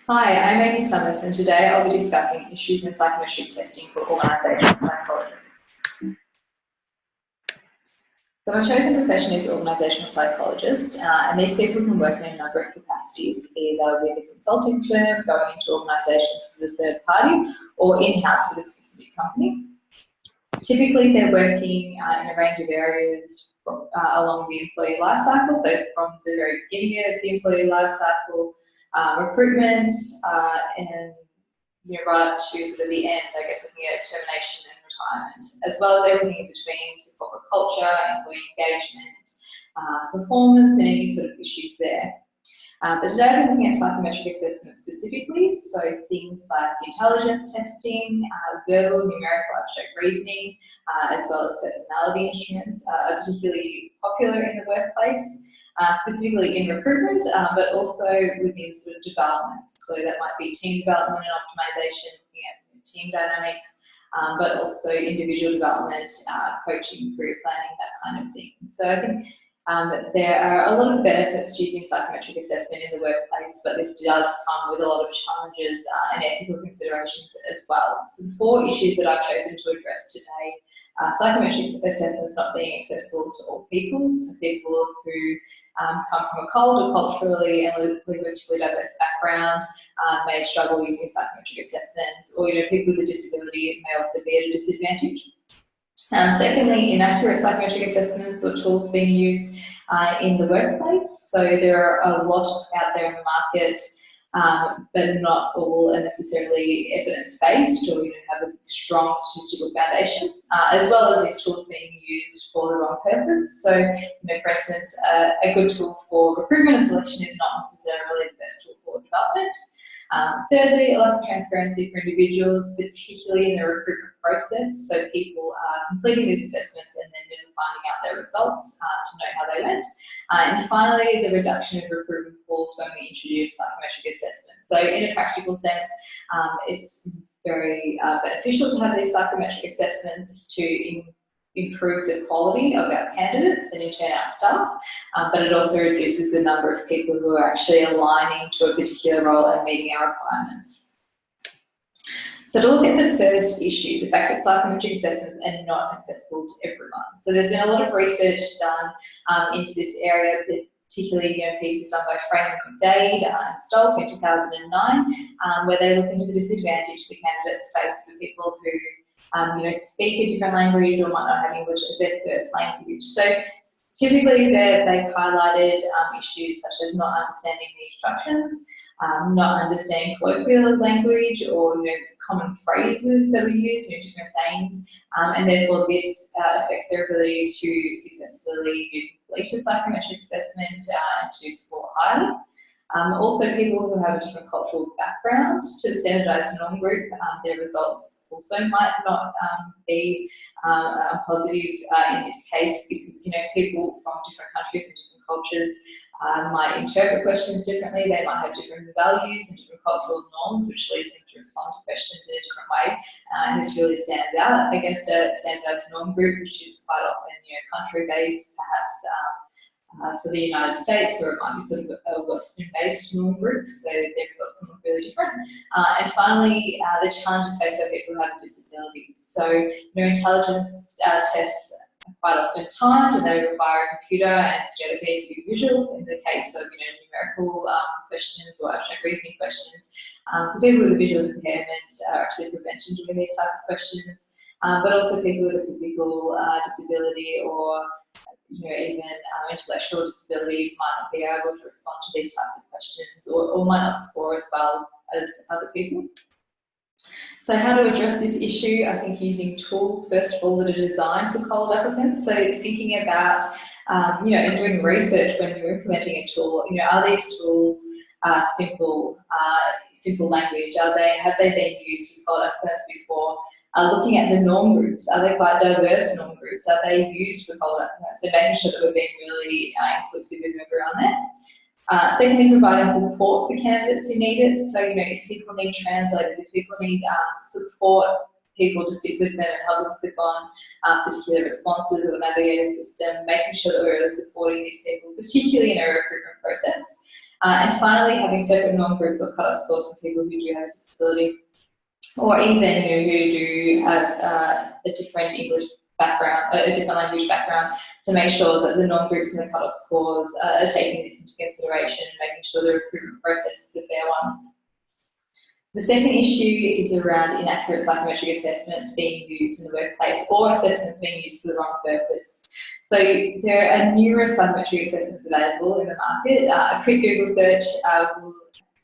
Hi, I'm Amy Summers, and today I'll be discussing issues in psychometric testing for organisational psychologists. So my chosen profession is organisational psychologist, and these people can work in a number of capacities, either with a consulting firm, going into organisations as a third party, or in-house with a specific company. Typically, they're working in a range of areas along the employee life cycle, so from the very beginning of the employee life cycle, recruitment, and right up to sort of the end, I guess, looking at termination and retirement, as well as everything in between, so corporate culture, employee engagement, performance, and any sort of issues there. But today I'm looking at psychometric assessment specifically, so things like intelligence testing, verbal, numerical, abstract reasoning, as well as personality instruments are particularly popular in the workplace. Specifically in recruitment, but also within sort of development. So that might be team development and optimization, looking at team dynamics, but also individual development, coaching, career planning, that kind of thing. So I think there are a lot of benefits to using psychometric assessment in the workplace, but this does come with a lot of challenges and ethical considerations as well. So the 4 issues that I've chosen to address today: psychometric assessments not being accessible to all people, so people who come from a cold or culturally and linguistically diverse background may struggle using psychometric assessments, or people with a disability may also be at a disadvantage. Secondly, inaccurate psychometric assessments or tools being used in the workplace. So there are a lot out there in the market, but not all are necessarily evidence-based or have a strong statistical foundation, as well as these tools being used for the wrong purpose. So, for instance, a good tool for recruitment and selection is not necessarily the best tool for development. Thirdly, a lack of transparency for individuals, particularly in the recruitment process. So people are completing these assessments and then never finding out their results to know how they went. And finally, the reduction of recruitment pools when we introduce psychometric assessments. So in a practical sense, it's very beneficial to have these psychometric assessments to improve the quality of our candidates and in turn our staff, but it also reduces the number of people who are actually aligning to a particular role and meeting our requirements. So to look at the first issue, the fact that psychometric assessments are not accessible to everyone. So there's been a lot of research done into this area, particularly pieces done by Freeman, McDade and Stolp in 2009, where they look into the disadvantage the candidates face for people who speak a different language or might not have English as their first language. So typically they've highlighted issues such as not understanding the instructions, not understanding colloquial language or common phrases that we use, different sayings, and therefore this affects their ability to successfully complete a psychometric assessment and to score highly. Also, people who have a different cultural background to the standardised norm group, their results also might not be positive in this case, because people from different countries and different cultures might interpret questions differently. They might have different values and different cultural norms, which leads them to respond to questions in a different way. And this really stands out against a standardised norm group, which is quite often country-based, perhaps. For the United States, where it might be sort of a Western-based norm group, so their results can look really different. And finally, the challenges faced by people who have disabilities. So, intelligence tests are quite often timed, and they require a computer, and they need to be visual in the case of numerical questions or abstract reasoning questions. So people with a visual impairment are actually prevented doing these type of questions, but also people with a physical disability or even intellectual disability might not be able to respond to these types of questions or might not score as well as other people. So how to address this issue? I think using tools, first of all, that are designed for cold applicants. So thinking about, and doing research when you're implementing a tool, are these tools simple language? Have they been used for cold applicants before? Looking at the norm groups, are they quite diverse norm groups? Are they used for cold applicants? So making sure that we're being really inclusive of everyone there. Secondly, providing support for candidates who need it. So, if people need translators, if people need support people to sit with them and help them click on particular responses or navigator system, making sure that we're really supporting these people, particularly in a recruitment process. And finally, having separate non-groups or cut-off scores for people who do have a disability, or even who do have a different English background, a different language background, to make sure that the non-groups and the cut-off scores are taking this into consideration and making sure the recruitment process is a fair one. The second issue is around inaccurate psychometric assessments being used in the workplace, or assessments being used for the wrong purpose. So there are numerous psychometric assessments available in the market. A quick Google search will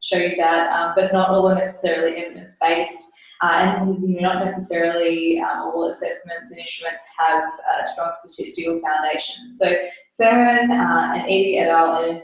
show you that, but not all are necessarily evidence-based, and not necessarily all assessments and instruments have a strong statistical foundation. So Ferran and Edie et al. In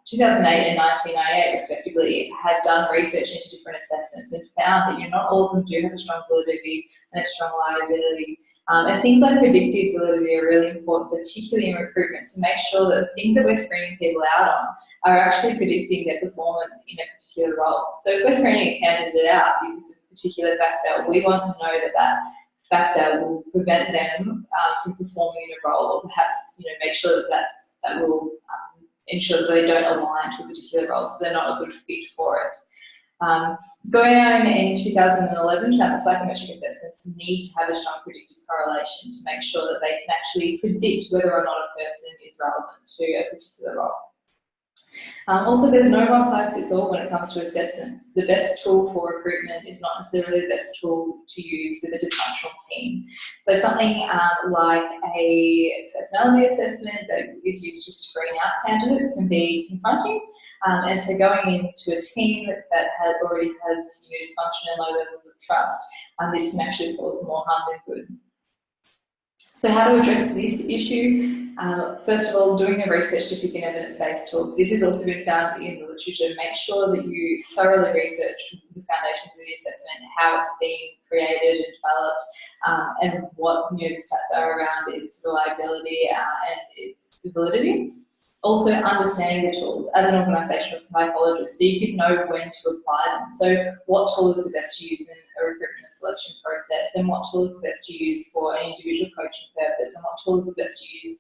2008 and 1998 respectively have done research into different assessments and found that not all of them do have a strong validity and a strong reliability. And things like predictive validity are really important, particularly in recruitment, to make sure that the things that we're screening people out on are actually predicting their performance in a particular role. So if we're screening a candidate out because of a particular factor, we want to know that that factor will prevent them from performing in a role, or perhaps make sure that that will ensure that they don't align to a particular role, so they're not a good fit for it. Going on in 2011, the psychometric assessments need to have a strong predictive correlation to make sure that they can actually predict whether or not a person is relevant to a particular role. Also, there's no one size fits all when it comes to assessments. The best tool for recruitment is not necessarily the best tool to use with a dysfunctional team. So something like a personality assessment that is used to screen out candidates can be confronting. And so going into a team that already has dysfunction and low levels of trust, this can actually cause more harm than good. So how to address this issue? First of all, doing the research to pick an evidence-based tools. This has also been found in the literature. Make sure that you thoroughly research the foundations of the assessment, how it's being created and developed, and what the stats are around its reliability and its validity. Also, understanding the tools as an organisational psychologist, so you can know when to apply them. So what tool is the best to use in a recruitment and selection process, and what tool is the best to use for an individual coaching purpose, and what tool is the best to use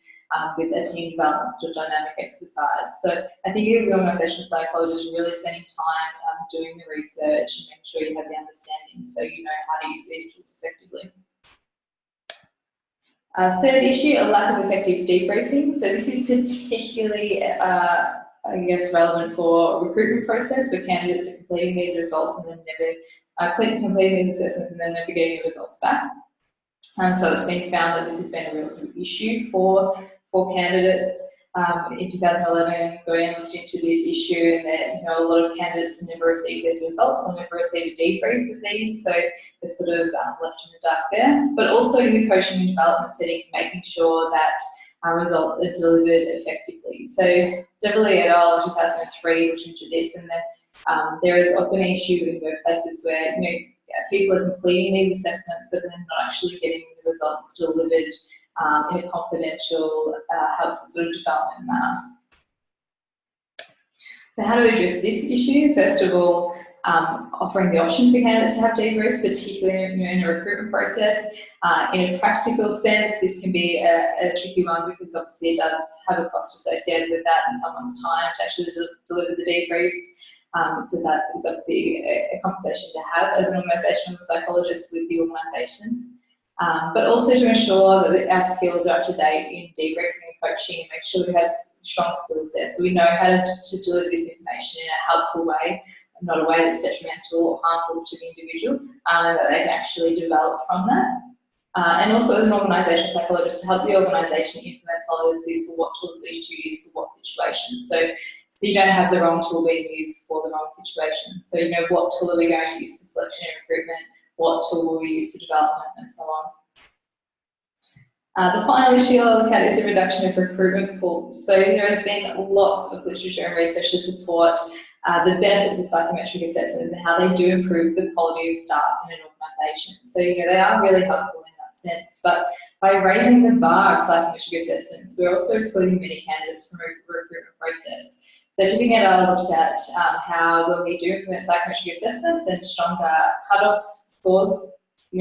with a team development or dynamic exercise. So I think as an organisational psychologist, really spending time doing the research and making sure you have the understanding so you know how to use these tools effectively. Third issue, a lack of effective debriefing. So this is particularly, relevant for recruitment process, where candidates are completing these results and then never completing these assessments and then never getting the results back. So it's been found that this has been a real sort of issue for candidates. In 2011, going and looked into this issue, and that a lot of candidates never receive these results or never receive a debrief of these, so they're sort of left in the dark there. But also in the coaching and development settings, making sure that results are delivered effectively. So Devlin et al. In 2003 looked into this, and then there is often an issue in workplaces where people are completing these assessments, but then not actually getting the results delivered in a confidential, helpful sort of development manner. So how to address this issue? First of all, offering the option for candidates to have debriefs, particularly in a recruitment process. In a practical sense, this can be a tricky one because obviously it does have a cost associated with that and someone's time to actually deliver the debriefs. So that is obviously a conversation to have as an organisational psychologist with the organisation. But also to ensure that our skills are up to date in debriefing and coaching, and make sure we have strong skills there, so we know how to deliver this information in a helpful way, not a way that's detrimental or harmful to the individual, and that they can actually develop from that. And also as an organisational psychologist, to help the organisation implement policies for what tools they should use for what situation. So you don't have the wrong tool being used for the wrong situation. So what tool are we going to use for selection and recruitment, what tool will we use for development, and so on. The final issue I'll look at is the reduction of recruitment pools. So there has been lots of literature and research to support the benefits of psychometric assessment and how they do improve the quality of staff in an organisation. So they are really helpful in that sense, but by raising the bar of psychometric assessments, we're also excluding many candidates from a recruitment process. So Tipping et al. Looked at how when we do implement psychometric assessments and stronger cut-off scores,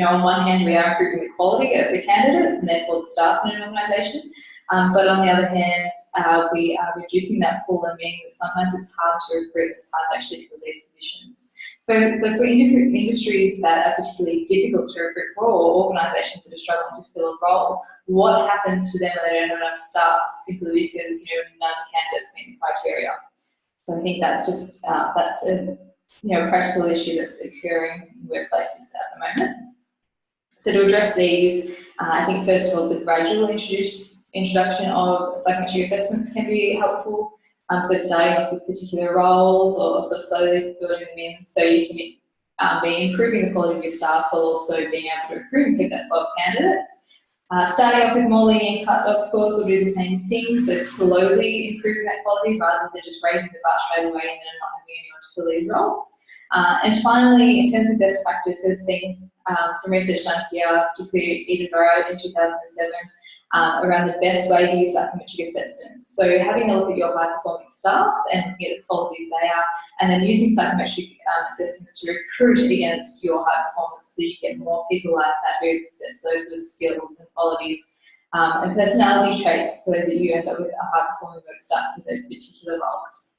on one hand we are improving the quality of the candidates and therefore the staff in an organisation, But on the other hand, we are reducing that pool and meaning that sometimes it's hard to recruit, it's hard to actually fill these positions. So for industries that are particularly difficult to recruit for, or organisations that are struggling to fill a role, what happens to them when they don't have enough staff simply because none of the candidates meet the criteria? So I think that's just that's a practical issue that's occurring in workplaces at the moment. So to address these, I think first of all the gradual introduction of psychometric assessments can be helpful. So starting off with particular roles or sort of slowly building them in so you can be improving the quality of your staff while also being able to recruit and keep that flow of candidates. Starting off with more lenient cut-off scores will do the same thing, so slowly improving that quality rather than just raising the bar straight away and then not having anyone to fill these roles. And finally, in terms of best practice, there's been some research done here, particularly Edinburgh in 2007, around the best way to use psychometric assessments. So having a look at your high-performing staff and looking at the qualities they are, and then using psychometric assessments to recruit against your high performance so you get more people like that who possess those sort of skills and qualities and personality traits so that you end up with a high-performing work staff in those particular roles.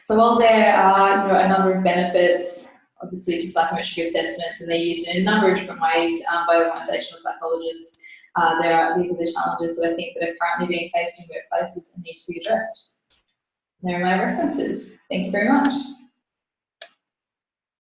So while there are a number of benefits, obviously, to psychometric assessments, and they're used in a number of different ways by organisational psychologists, these are the challenges that I think that are currently being faced in workplaces and need to be addressed. There are my references. Thank you very much.